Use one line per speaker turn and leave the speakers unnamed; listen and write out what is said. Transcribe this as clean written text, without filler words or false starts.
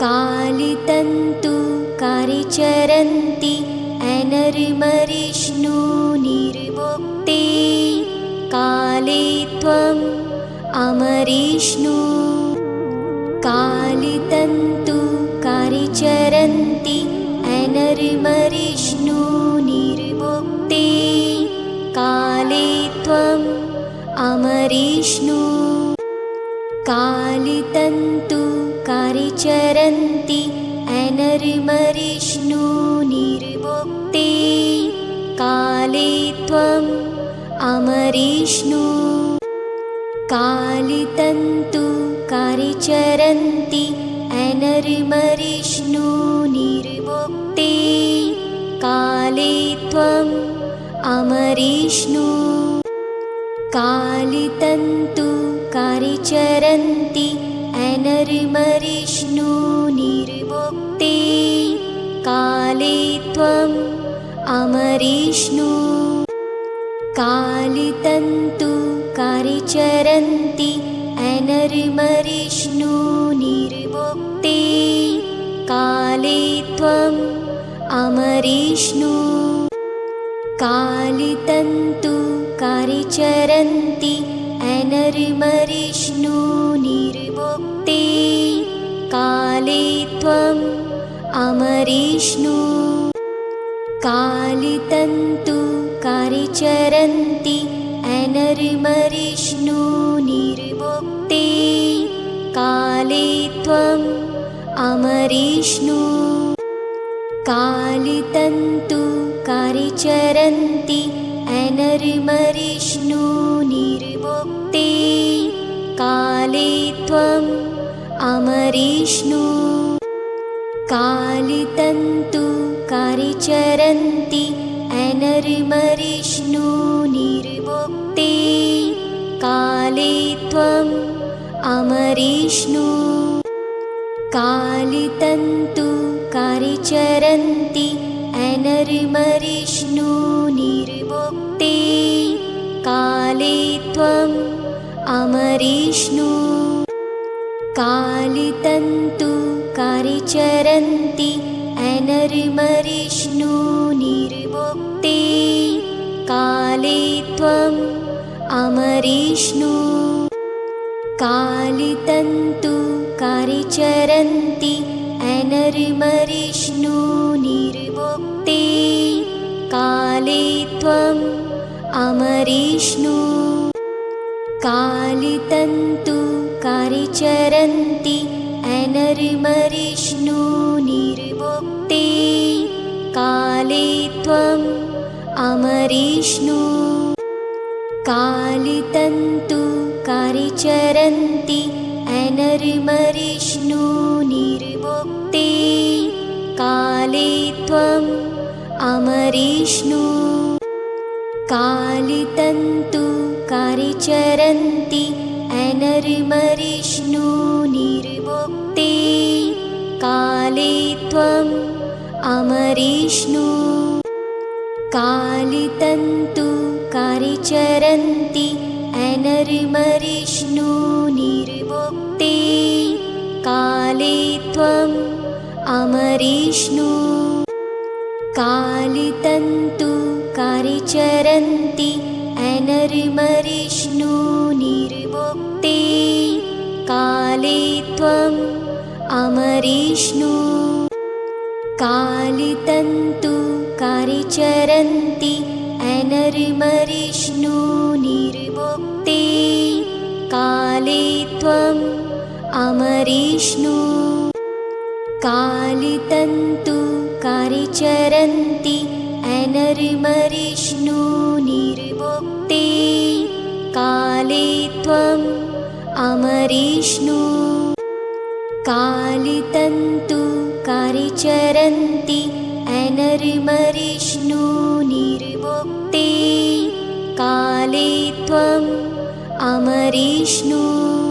कालितन्तु कारिचरन्ति अनर्मरिष्णु निर्मुक्ते काले त्वम् अमरिष्णु कालितन्तु कारिचरन्ति अनर्मरिष्णु निर्मुक्ते काले त्वम् अमरिष्णु कालितन्तु कारिचरन्ति अनर्मरिष्णु निर्मुक्ते काले त्वम् अमरिष्णु कालितन्तु कारिचरन्ति अनर्मरिष्णु निर्मुक्ते काले त्वम् अमरिष्णु कालितन्तु कारिचरन्ति अनर्मरिष्णु निर्मुक्ते काले त्वम् अमरिष्णु कालितन्तु कारिचरन्ति अनर्मरिष्णु निर्मुक्ते काले त्वम् अमरिष्णु कालितन्तु कारिचरन्ति अनर्मरिष्णु निर्मुक्ते काले त्वम् अमरिष्णु कालितन्तु कारिचरन्ति अनर्मरिष्णु निर्मुक्ते काले त्वम् अमरिष्णु कालितन्तु कारिचरन्ति अनर्मरिष्णु निर्मुक्ते काले त्वम् अमरिष्णु कालितन्तु कारिचरन्ति अनर्मरिष्णु निर्मुक्ते काले त्वम् अमरिष्णु कालितन्तु कारिचरन्ति अनर्मरिष्णु निर्मुक्ते काले त्वम् अमरिष्णु कालितन्तु कारिचरन्ति अनर्मरिष्णु निर्मुक्ते काले त्वम् अमरिष्णु कालितन्तु कारिचरन्ति अनर्मरिष्णु निर्मुक्ते काले त्वम् अमरिष्णु कालितन्तु कारिचरन्ति अनर्मरिष्णु निर्मुक्ते काले त्वम् अमरिष्णु कालितन्तु कारिचरन्ति अनर्मरिष्णु निर्मुक्ते काले त्वम् अमरिष्णु कालितन्तु कारिचरन्ति अनर्मरिष्णु निर्मुक्ते काले त्वम् अमरिष्णु कालितन्तु कारिचरन्ति अनर्मरिष्णु निर्मुक्ते काले त्वम् अमरिष्णु कालितन्तु कारिचरन्ति अनर्मरिष्णु निर्मुक्ते काले त्वम् अमरिष्णु कालितन्तु कारिचरन्ति अनर्मरिष्णु निर्मुक्ते काले त्वम् अमरिष्णु कालितन्तु कारिचरन्ति अनर्मरिष्णु निर्मुक्ते काले त्वम् अमरिष्णु कालितन्तु कारिचरन्ति अनर्मरिष्णु निर्मुक्ते काले त्वम् अमरिष्णु।